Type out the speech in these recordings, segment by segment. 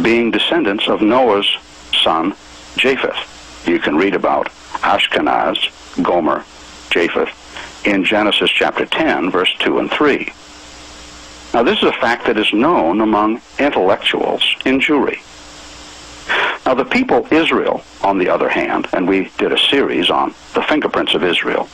being descendants of Noah's son, Japheth. You can read about Ashkenaz, Gomer, Japheth in Genesis chapter 10, verse 2 and 3. Now, this is a fact that is known among intellectuals in Jewry. Now, the people Israel, on the other hand, and we did a series on the fingerprints of Israel,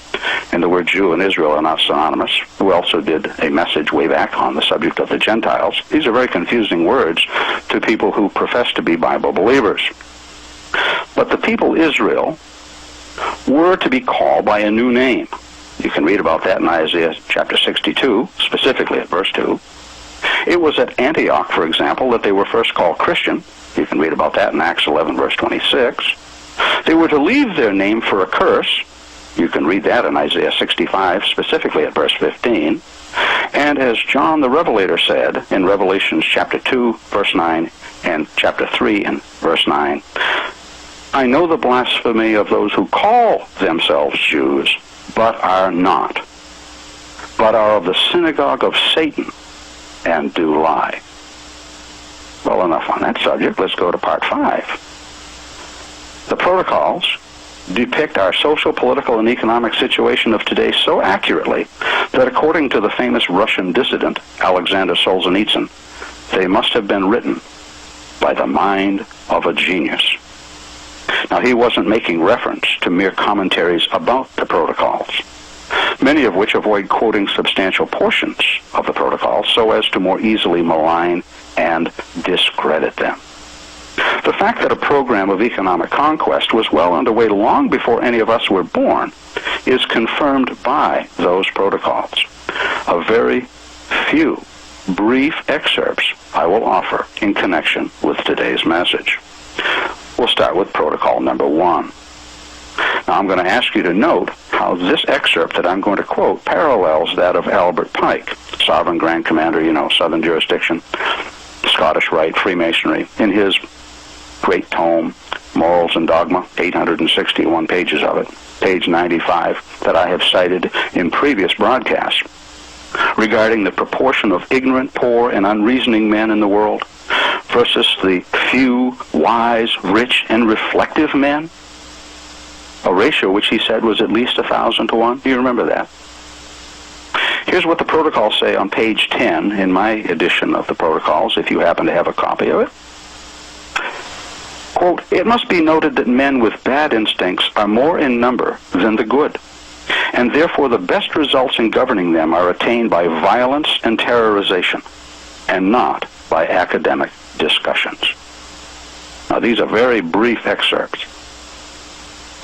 and the word Jew and Israel are not synonymous. We also did a message way back on the subject of the Gentiles. These are very confusing words to people who profess to be Bible believers. But the people Israel were to be called by a new name. You can read about that in Isaiah chapter 62, specifically at verse 2. It was at Antioch, for example, that they were first called Christian. You can read about that in Acts 11, verse 26. They were to leave their name for a curse. You can read that in Isaiah 65, specifically at verse 15. And as John the Revelator said in Revelations chapter 2, verse 9, and chapter 3 and verse 9, I know the blasphemy of those who call themselves Jews, but are not, but are of the synagogue of Satan, and do lie. Well, enough on that subject. Let's go to part 5. The protocols depict our social, political, and economic situation of today so accurately that according to the famous Russian dissident, Alexander Solzhenitsyn, they must have been written by the mind of a genius. Now, he wasn't making reference to mere commentaries about the protocols, many of which avoid quoting substantial portions of the protocols so as to more easily malign and discredit them. The fact that a program of economic conquest was well underway long before any of us were born is confirmed by those protocols. A very few brief excerpts I will offer in connection with today's message. We'll start with protocol number 1. Now, I'm going to ask you to note how this excerpt that I'm going to quote parallels that of Albert Pike, Sovereign Grand Commander, Southern Jurisdiction, Scottish Rite, Freemasonry, in his great tome, Morals and Dogma, 861 pages of it, page 95, that I have cited in previous broadcasts, regarding the proportion of ignorant, poor, and unreasoning men in the world versus the few, wise, rich, and reflective men, a ratio which he said was at least 1,000 to 1. Do you remember that? Here's what the protocols say on page 10 in my edition of the protocols, if you happen to have a copy of it. Quote, it must be noted that men with bad instincts are more in number than the good, and therefore the best results in governing them are attained by violence and terrorization, and not by academic discussions. Now, these are very brief excerpts.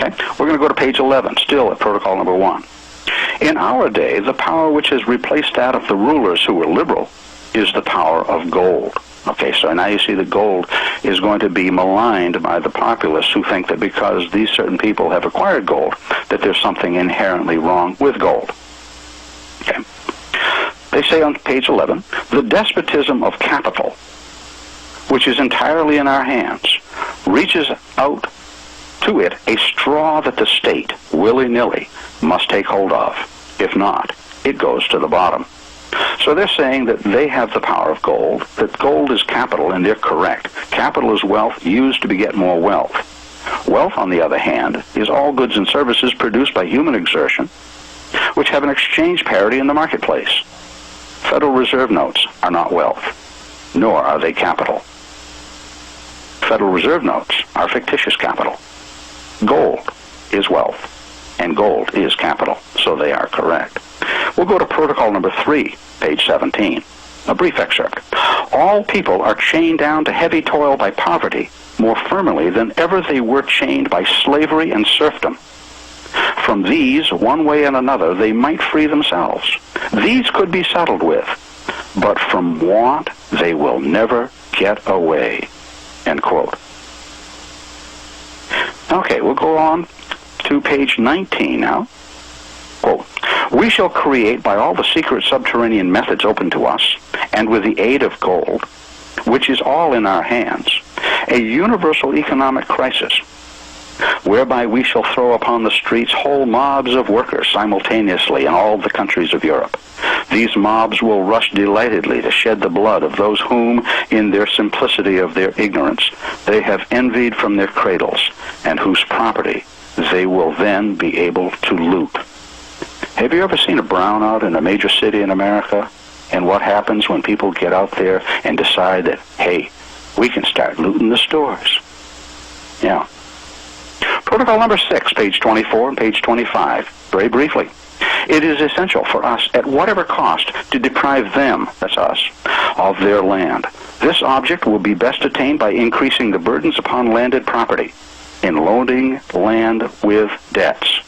Okay, we're going to go to page 11, still at protocol number 1. In our day, the power which has replaced that of the rulers who were liberal is the power of gold. Okay, so now you see that gold is going to be maligned by the populace who think that because these certain people have acquired gold, that there's something inherently wrong with gold. Okay. They say on page 11, the despotism of capital, which is entirely in our hands, reaches out to it a straw that the state, willy-nilly, must take hold of. If not, it goes to the bottom. So they're saying that they have the power of gold, that gold is capital, and they're correct. Capital is wealth used to beget more wealth. Wealth, on the other hand, is all goods and services produced by human exertion, which have an exchange parity in the marketplace. Federal Reserve notes are not wealth, nor are they capital. Federal Reserve notes are fictitious capital. Gold is wealth, and gold is capital, so they are correct. We'll go to protocol number 3, page 17, a brief excerpt. All people are chained down to heavy toil by poverty more firmly than ever they were chained by slavery and serfdom. From these, one way and another, they might free themselves. These could be settled with, but from want they will never get away. End quote. Okay, we'll go on to page 19 now. Quote, we shall create by all the secret subterranean methods open to us, and with the aid of gold, which is all in our hands, a universal economic crisis, whereby we shall throw upon the streets whole mobs of workers simultaneously in all the countries of Europe. These mobs will rush delightedly to shed the blood of those whom, in their simplicity of their ignorance, they have envied from their cradles, and whose property they will then be able to loot. Have you ever seen a brownout in a major city in America? And what happens when people get out there and decide that, hey, we can start looting the stores? Yeah. Protocol number 6, page 24 and page 25, very briefly. It is essential for us, at whatever cost, to deprive them, that's us, of their land. This object will be best attained by increasing the burdens upon landed property, in loading land with debts.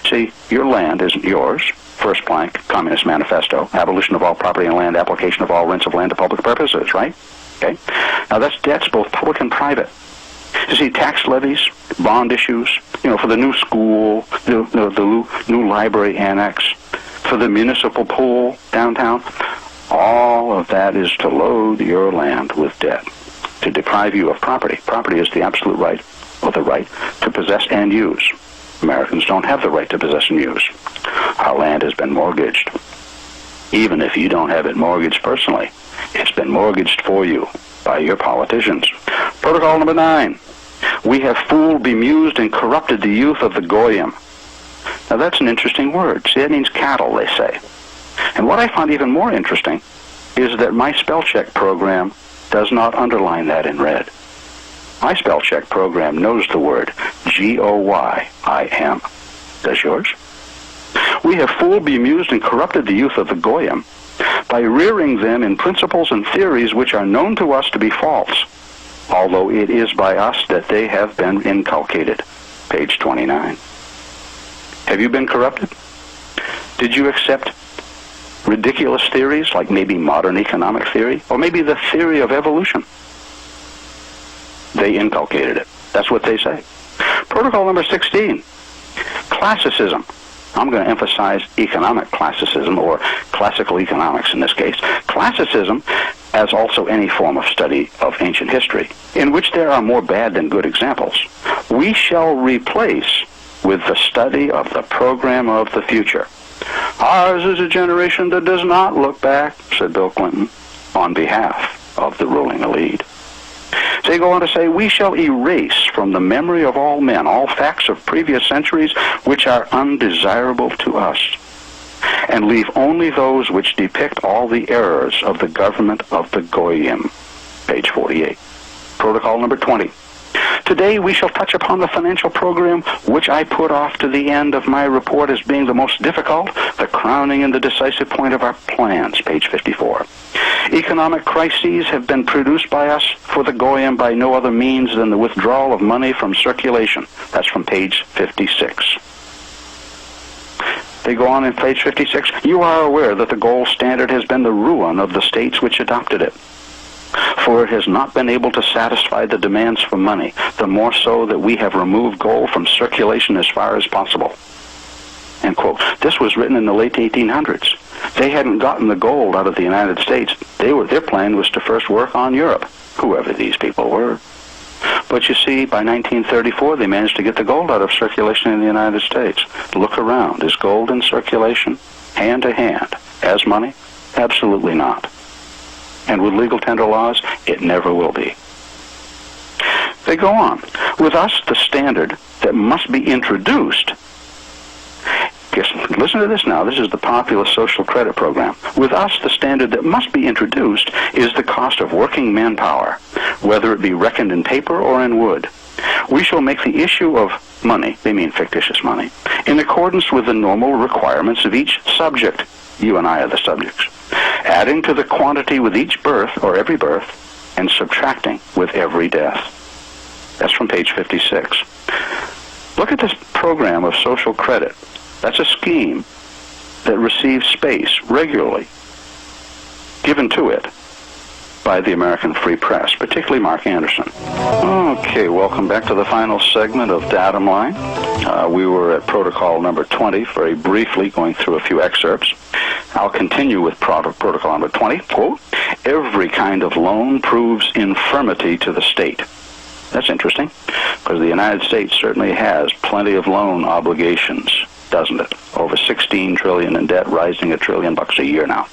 See, your land isn't yours. First plank, Communist Manifesto, abolition of all property and land, application of all rents of land to public purposes, right? Okay. Now that's debts, both public and private. You see, tax levies, bond issues, for the new school, the new library annex, for the municipal pool downtown, all of that is to load your land with debt, to deprive you of property. Property is the absolute right, or the right to possess and use. Americans don't have the right to possess and use. Our land has been mortgaged. Even if you don't have it mortgaged personally, it's been mortgaged for you by your politicians. Protocol number 9. We have fooled, bemused, and corrupted the youth of the Goyim. Now that's an interesting word. See, that means cattle, they say. And what I found even more interesting is that my spell check program does not underline that in red. My spell check program knows the word Goyim. Does yours? We have fooled, bemused, and corrupted the youth of the Goyim by rearing them in principles and theories which are known to us to be false, although it is by us that they have been inculcated. Page 29. Have you been corrupted? Did you accept ridiculous theories like maybe modern economic theory, or maybe the theory of evolution? They inculcated it. That's what they say. Protocol number 16. Classicism. I'm going to emphasize economic classicism, or classical economics in this case. Classicism, as also any form of study of ancient history, in which there are more bad than good examples, we shall replace with the study of the program of the future. Ours is a generation that does not look back, said Bill Clinton, on behalf of the ruling elite. They go on to say, we shall erase from the memory of all men all facts of previous centuries which are undesirable to us, and leave only those which depict all the errors of the government of the Goyim. Page 48. Protocol number 20. Today we shall touch upon the financial program which I put off to the end of my report as being the most difficult, the crowning and the decisive point of our plans. Page 54. Economic crises have been produced by us for the Goyim by no other means than the withdrawal of money from circulation. That's from page 56. They go on in page 56. You are aware that the gold standard has been the ruin of the states which adopted it, for it has not been able to satisfy the demands for money, the more so that we have removed gold from circulation as far as possible. End quote. This was written in the late 1800s. They hadn't gotten the gold out of the United States. Their plan was to first work on Europe, whoever these people were. But you see, by 1934, they managed to get the gold out of circulation in the United States. Look around. Is gold in circulation, hand to hand, as money? Absolutely not. And with legal tender laws, it never will be. They go on. With us, the standard that must be introduced, listen to this now, this is the popular social credit program. With us, the standard that must be introduced is the cost of working manpower, whether it be reckoned in paper or in wood. We shall make the issue of money, they mean fictitious money, in accordance with the normal requirements of each subject. You and I are the subjects. Adding to the quantity with each birth, or every birth, and subtracting with every death. That's from page 56. Look at this program of social credit. That's a scheme that receives space regularly given to it by the American Free Press, particularly Mark Anderson. Okay, welcome back to the final segment of Datum Line. We were at protocol number 20, very briefly going through a few excerpts. I'll continue with protocol number 20. Quote, every kind of loan proves infirmity to the state. That's interesting, because the United States certainly has plenty of loan obligations, doesn't it? Over $16 trillion in debt, rising $1 trillion a year now.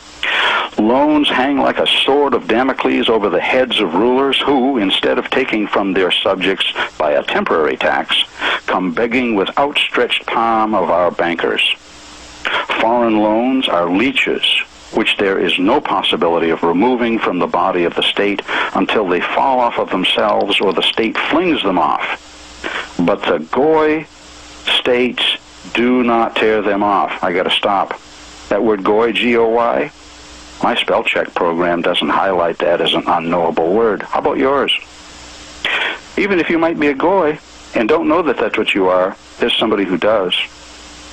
Loans hang like a sword of Damocles over the heads of rulers who, instead of taking from their subjects by a temporary tax, come begging with outstretched palm of our bankers. Foreign loans are leeches, which there is no possibility of removing from the body of the state until they fall off of themselves or the state flings them off. But the Goy states do not tear them off. I got to stop. That word Goy, G-O-Y, my spell check program doesn't highlight that as an unknowable word. How about yours? Even if you might be a Goy and don't know that that's what you are, there's somebody who does.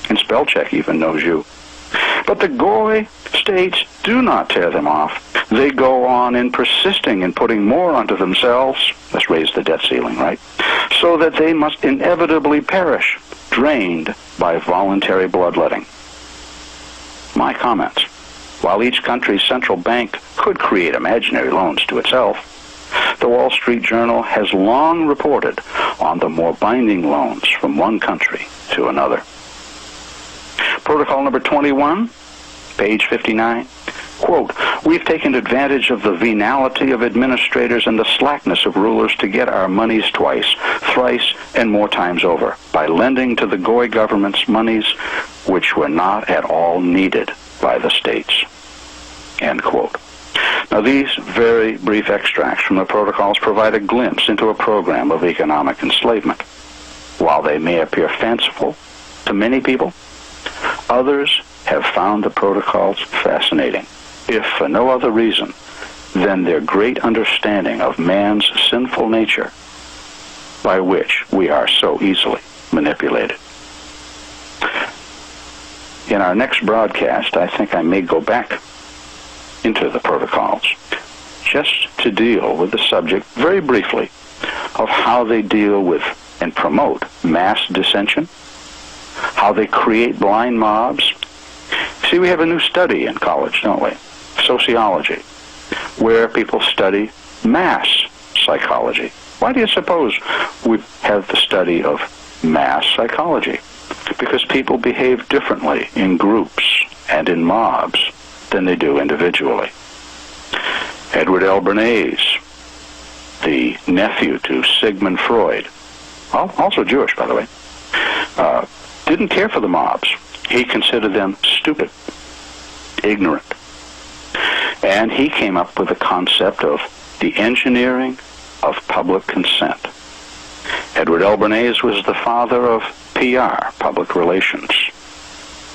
And spell check even knows you. But the Goy states do not tear them off. They go on in persisting in putting more onto themselves. Let's raise the debt ceiling, right? So that they must inevitably perish, drained by voluntary bloodletting. My comments. While each country's central bank could create imaginary loans to itself, the Wall Street Journal has long reported on the more binding loans from one country to another. Protocol number 21, page 59. Quote, we've taken advantage of the venality of administrators and the slackness of rulers to get our monies twice, thrice, and more times over by lending to the Goy governments monies which were not at all needed by the states. End quote. Now, these very brief extracts from the protocols provide a glimpse into a program of economic enslavement. While they may appear fanciful to many people, others have found the protocols fascinating, if for no other reason than their great understanding of man's sinful nature, by which we are so easily manipulated. In our next broadcast, I think I may go back into the protocols, just to deal with the subject very briefly of how they deal with and promote mass dissension, how they create blind mobs. See, we have a new study in college, don't we? Sociology, where people study mass psychology. Why do you suppose we have the study of mass psychology? Because people behave differently in groups and in mobs than they do individually. Edward L. Bernays, the nephew to Sigmund Freud, also Jewish, by the way, didn't care for the mobs. He considered them stupid, ignorant. And he came up with the concept of the engineering of public consent. Edward L. Bernays was the father of PR, public relations.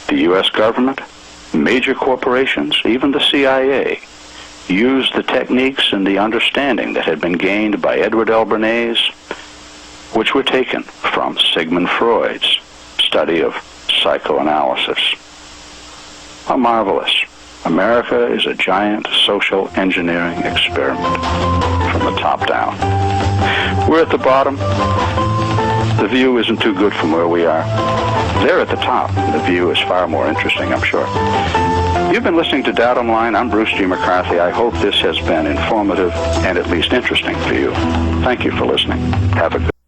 The U.S. government, major corporations, even the CIA, used the techniques and the understanding that had been gained by Edward L. Bernays, which were taken from Sigmund Freud's study of psychoanalysis. How marvelous. America is a giant social engineering experiment from the top down. We're at the bottom. The view isn't too good from where we are. They're at the top. The view is far more interesting, I'm sure. You've been listening to Datum Line. I'm Bruce G. McCarthy. I hope this has been informative and at least interesting for you. Thank you for listening. Have a good